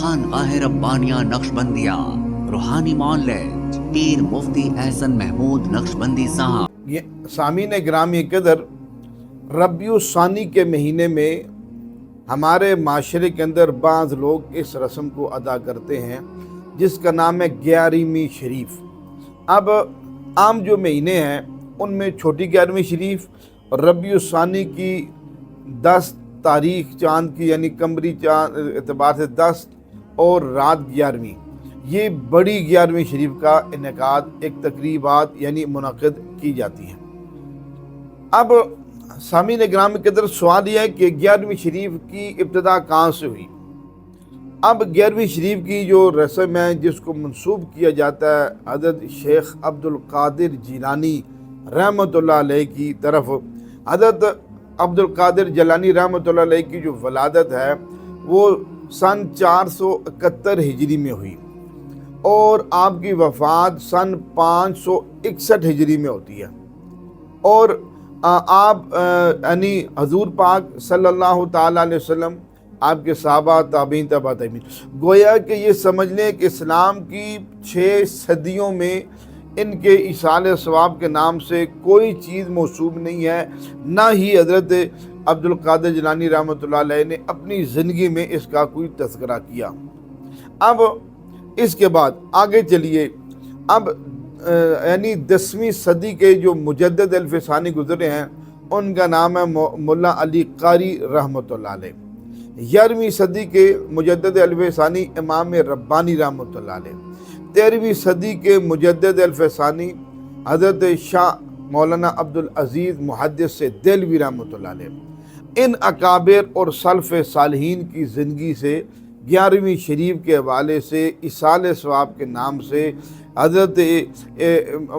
خانقاہ ربانیہ نقشبندیہ روحانی مولد پیر مفتی احسن محمود نقشبندی صاحب۔ سامعین گرامی قدر، ربیع الثانی کے مہینے میں ہمارے معاشرے کے اندر بعض لوگ اس رسم کو ادا کرتے ہیں جس کا نام ہے 11ویں شریف۔ اب عام جو مہینے ہیں ان میں چھوٹی 11ویں شریف اور ربیع الثانی کی 10 تاریخ چاند کی یعنی قمری چاند اعتبار سے 10 اور رات 11ویں، یہ بڑی 11ویں شریف کا انعقاد ایک تقریبات یعنی منعقد کی جاتی ہیں۔ اب سامعین گرامی کے اندر سوال یہ ہے کہ 11ویں شریف کی ابتدا کہاں سے ہوئی؟ اب 11ویں شریف کی جو رسم ہے جس کو منسوب کیا جاتا ہے حضرت شیخ عبد القادر جیلانی رحمۃ اللہ علیہ کی طرف، حضرت عبد القادر جیلانی رحمۃ اللہ علیہ کی جو ولادت ہے وہ سن 471 ہجری میں ہوئی اور آپ کی وفات سن 561 ہجری میں ہوتی ہے، اور آپ یعنی حضور پاک صلی اللہ تعالیٰ علیہ وسلم، آپ کے صحابہ، تابعین، تبع تابعین، گویا کہ یہ سمجھ لیں کہ اسلام کی 6 صدیوں میں ان کے ایصال ثواب کے نام سے کوئی چیز موصوب نہیں ہے، نہ ہی حضرت عبد القادر جیلانی رحمۃ اللہ علیہ نے اپنی زندگی میں اس کا کوئی تذکرہ کیا۔ اب اس کے بعد آگے چلیے، اب یعنی 10ویں صدی کے جو مجدد الف ثانی گزرے ہیں ان کا نام ہے مولا علی قاری رحمۃ اللہ علیہ۔ 11ویں صدی کے مجدد الف ثانی امام ربانی رحمۃ اللہ علیہ۔ 13ویں صدی کے مجدد الف ثانی حضرت شاہ مولانا عبدالعزیز محدث سے دہلوی رحمۃ اللہ علیہ۔ ان اکابر اور سلف صالحین کی زندگی سے 11ویں شریف کے حوالے سے ایصال ثواب کے نام سے حضرت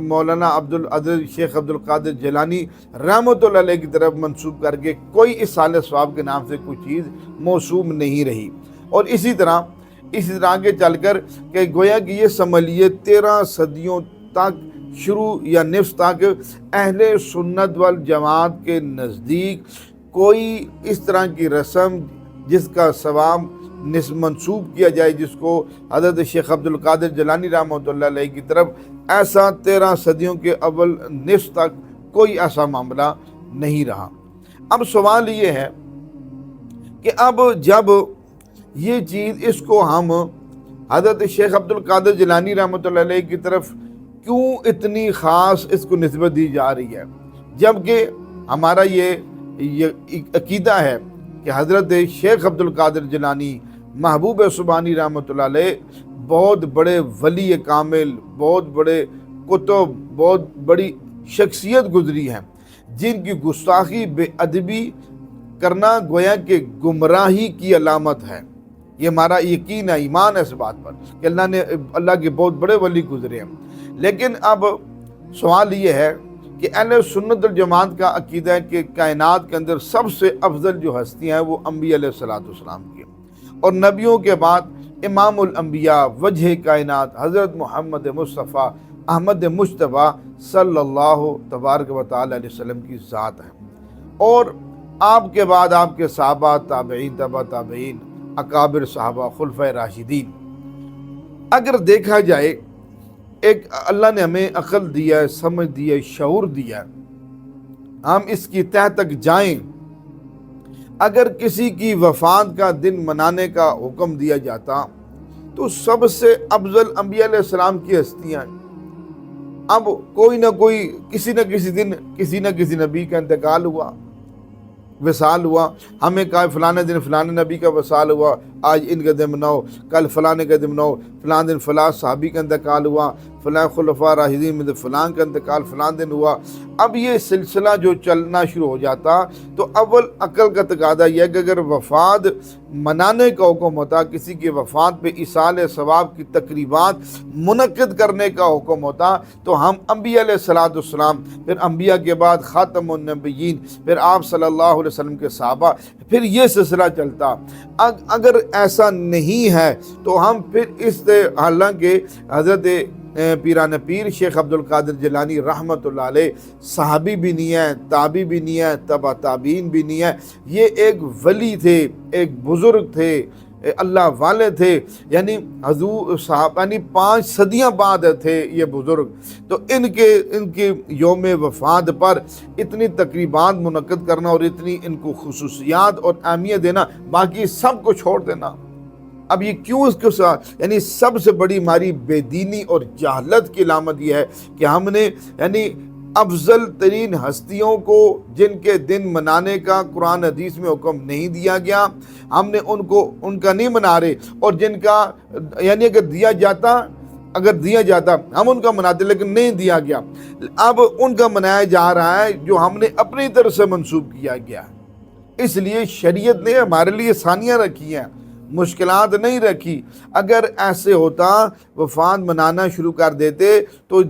مولانا حضرت شیخ عبد القادر جیلانی رحمۃ اللہ علیہ کی طرف منسوب کر کے کوئی ایصال ثواب کے نام سے کوئی چیز موصوب نہیں رہی، اور اسی طرح کے چل کر کہ گویا کہ یہ سمجھیے 13 صدیوں تک شروع یا نصف تک اہل سنت والجماعت کے نزدیک کوئی اس طرح کی رسم جس کا ثواب منسوب کیا جائے جس کو حضرت شیخ عبد القادر جیلانی رحمۃ اللہ علیہ کی طرف، ایسا 13 صدیوں کے اول نصف تک کوئی ایسا معاملہ نہیں رہا۔ اب سوال یہ ہے کہ اب جب یہ چیز اس کو ہم حضرت شیخ عبد القادر جیلانی رحمۃ اللہ علیہ کی طرف کیوں اتنی خاص اس کو نسبت دی جا رہی ہے، جبکہ ہمارا یہ عقیدہ ہے کہ حضرت شیخ عبد القادر جیلانی محبوب سبحانی رحمۃ اللہ علیہ بہت بڑے ولی کامل، بہت بڑے کتب، بہت بڑی شخصیت گزری ہیں جن کی گستاخی بے ادبی کرنا گویا کہ گمراہی کی علامت ہے۔ یہ ہمارا یقین ہے، ایمان ہے اس بات پر کہ اللہ کے بہت بڑے ولی گزرے ہیں۔ لیکن اب سوال یہ ہے کہ اہل سنت الجماعت کا عقیدہ ہے کہ کائنات کے اندر سب سے افضل جو ہستیاں ہیں وہ انبیاء علیہ السلام کی ہیں، اور نبیوں کے بعد امام الانبیاء وجہ کائنات حضرت محمد مصطفیٰ احمد مجتبیٰ صلی اللہ تبارک و تعالی علیہ وسلم کی ذات ہے، اور آپ کے بعد آپ کے صحابہ، تابعین، تبع تابعین، اکابر صحابہ، خلفائے راشدین۔ اگر دیکھا جائے ایک اللہ نے ہمیں عقل دیا ہے، سمجھ دیا ہے، شعور دیا ہے، ہم اس کی تہہ تک جائیں۔ اگر کسی کی وفات کا دن منانے کا حکم دیا جاتا تو سب سے افضل انبیاء علیہ السلام کی ہستیاں ہیں۔ اب کوئی نہ کوئی کسی نہ کسی دن کسی نہ کسی نبی کا انتقال ہوا، وصال ہوا، ہمیں کہا فلانے دن فلانے نبی کا وصال ہوا، آج ان کا دن مناؤ، کل فلانے کا دن مناؤ، فلاں دن فلاں صحابی کا انتقال ہوا، فلاں خلفاء راشدین میں فلاں کا انتقال فلاں دن ہوا۔ اب یہ سلسلہ جو چلنا شروع ہو جاتا تو اول عقل کا تقاضا یہ ہے کہ اگر وفات منانے کا حکم ہوتا، کسی کی وفات پہ ایصال ثواب کی تقریبات منعقد کرنے کا حکم ہوتا تو ہم انبیاء علیہ السلام، پھر انبیاء کے بعد خاتم النبیین، پھر آپ صلی اللہ علیہ وسلم کے صحابہ، پھر یہ سلسلہ چلتا۔ اگر ایسا نہیں ہے تو ہم پھر اس حالانکہ حضرت پیران پیر شیخ عبد القادر جیلانی رحمۃ اللہ علیہ صحابی بھی نہیں ہے، تابعی بھی نہیں ہے، تبع تابعین بھی نہیں ہے، یہ ایک ولی تھے، ایک بزرگ تھے، اللہ والے تھے، یعنی حضور صاحب یعنی 5 صدیاں بعد تھے یہ بزرگ، تو ان کے یوم وفات پر اتنی تقریبات منعقد کرنا اور اتنی ان کو خصوصیات اور اہمیت دینا، باقی سب کو چھوڑ دینا۔ اب یہ کیوں اس کے ساتھ، یعنی سب سے بڑی ہماری بے دینی اور جہالت کی علامت یہ ہے کہ ہم نے یعنی افضل ترین ہستیوں کو جن کے دن منانے کا قرآن حدیث میں حکم نہیں دیا گیا، ہم نے ان کا نہیں منا رہے، اور جن کا یعنی اگر دیا جاتا ہم ان کا مناتے، لیکن نہیں دیا گیا، اب ان کا منایا جا رہا ہے جو ہم نے اپنی طرف سے منسوب کیا گیا۔ اس لیے شریعت نے ہمارے لیے آسانیاں رکھی ہیں، مشکلات نہیں رکھی۔ اگر ایسے ہوتا وفات منانا شروع کر دیتے تو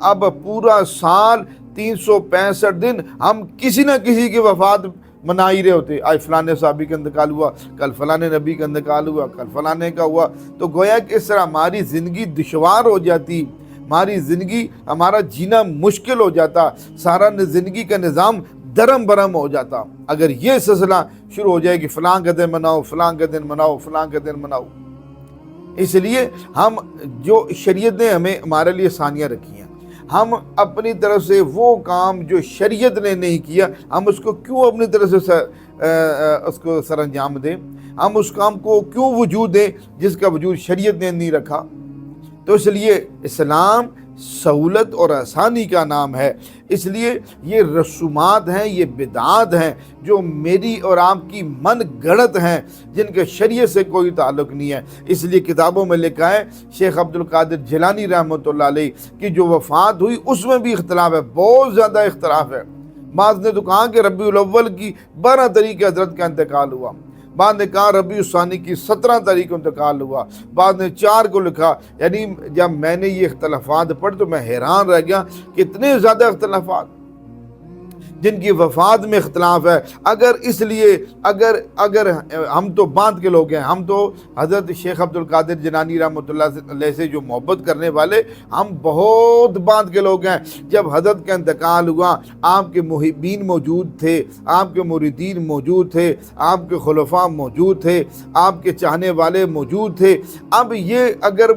اب پورا سال 365 دن ہم کسی نہ کسی کی وفات منا ہی رہے ہوتے، آج فلانے صحابی کا انتقال ہوا، کل فلانے نبی کا انتقال ہوا، کل فلانے کا ہوا، تو گویا کہ اس طرح ہماری زندگی دشوار ہو جاتی، ہمارا جینا مشکل ہو جاتا، سارا زندگی کا نظام درم برم ہو جاتا اگر یہ سلسلہ شروع ہو جائے کہ فلاں کا دن مناؤ، فلاں کا دن مناؤ، فلاں کا دن مناؤ۔ اس لیے ہم جو شریعت نے ہمارے لیے آسانیاں رکھی ہیں، ہم اپنی طرف سے وہ کام جو شریعت نے نہیں کیا، ہم اس کو کیوں اپنی طرف سے اس کو سر انجام دیں؟ ہم اس کام کو کیوں وجود دیں جس کا وجود شریعت نے نہیں رکھا؟ تو اس لیے اسلام سہولت اور آسانی کا نام ہے۔ اس لیے یہ رسومات ہیں، یہ بدعات ہیں جو میری اور آپ کی من گڑت ہیں، جن کے شریعت سے کوئی تعلق نہیں ہے۔ اس لیے کتابوں میں لکھا ہے شیخ عبد القادر جیلانی رحمۃ اللہ علیہ کی جو وفات ہوئی اس میں بھی اختلاف ہے، بہت زیادہ اختلاف ہے۔ بعض نے تو کہا کہ ربیع الاول کی 12 تاریخ حضرت کا انتقال ہوا، بعد نے کہا ربیع الثانی کی 17 تاریخ کو انتقال ہوا، بعد نے 4 کو لکھا۔ یعنی جب میں نے یہ اختلافات پڑھ تو میں حیران رہ گیا کہ اتنے زیادہ اختلافات جن کی وفات میں اختلاف ہے۔ اگر ہم تو بعد کے لوگ ہیں، ہم تو حضرت شیخ عبد القادر جیلانی رحمۃ اللہ علیہ سے جو محبت کرنے والے، ہم بہت بعد کے لوگ ہیں۔ جب حضرت کا انتقال ہوا آپ کے محبین موجود تھے، آپ کے مریدین موجود تھے، آپ کے خلفاء موجود تھے، آپ کے چاہنے والے موجود تھے۔ اب یہ اگر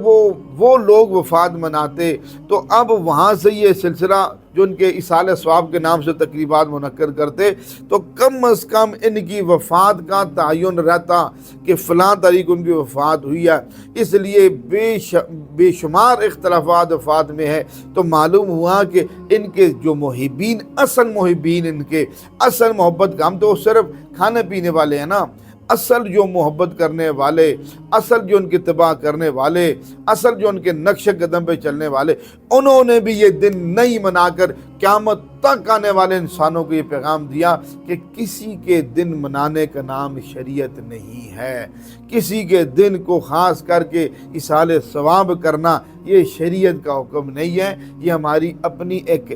وہ لوگ وفات مناتے تو اب وہاں سے یہ سلسلہ جو ان کے اصالہ ثواب کے نام سے تقریبات منعقد کرتے تو کم از کم ان کی وفات کا تعین رہتا کہ فلاں تاریخ ان کی وفات ہوئی ہے۔ اس لیے بے شمار اختلافات وفات میں ہے، تو معلوم ہوا کہ ان کے جو محبین، اصل محبین، ان کے اصل محبت کا، ہم تو صرف کھانے پینے والے ہیں نا، اصل جو محبت کرنے والے، اصل جو ان کی اتباع کرنے والے، اصل جو ان کے نقش قدم پہ چلنے والے، انہوں نے بھی یہ دن نہیں منا کر قیامت تک آنے والے انسانوں کو یہ پیغام دیا کہ کسی کے دن منانے کا نام شریعت نہیں ہے، کسی کے دن کو خاص کر کے اصالہ ثواب کرنا یہ شریعت کا حکم نہیں ہے، یہ ہماری اپنی ایک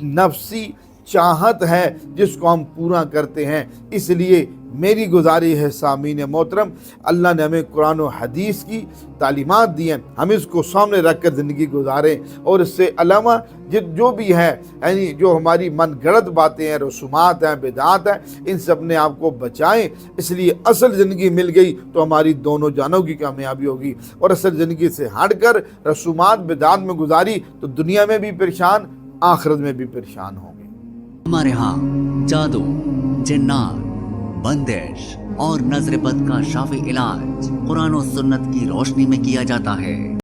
نفسی چاہت ہے جس کو ہم پورا کرتے ہیں۔ اس لیے میری گزارش ہے سامعین محترم، اللہ نے ہمیں قرآن و حدیث کی تعلیمات دی ہیں، ہم اس کو سامنے رکھ کر زندگی گزاریں، اور اس سے علاوہ جو بھی ہے، یعنی جو ہماری من گڑت باتیں ہیں، رسومات ہیں، بدعات ہیں، ان سے اپنے آپ کو بچائیں۔ اس لیے اصل زندگی مل گئی تو ہماری دونوں جانوں کی کامیابی ہوگی، اور اصل زندگی سے ہٹ کر رسومات بدعات میں گزاری تو دنیا میں بھی پریشان، آخرت میں بھی پریشان ہوں گے۔ ہمارے ہاں جادو، جنات، بندش اور نظر بد کا شافی علاج قرآن و سنت کی روشنی میں کیا جاتا ہے۔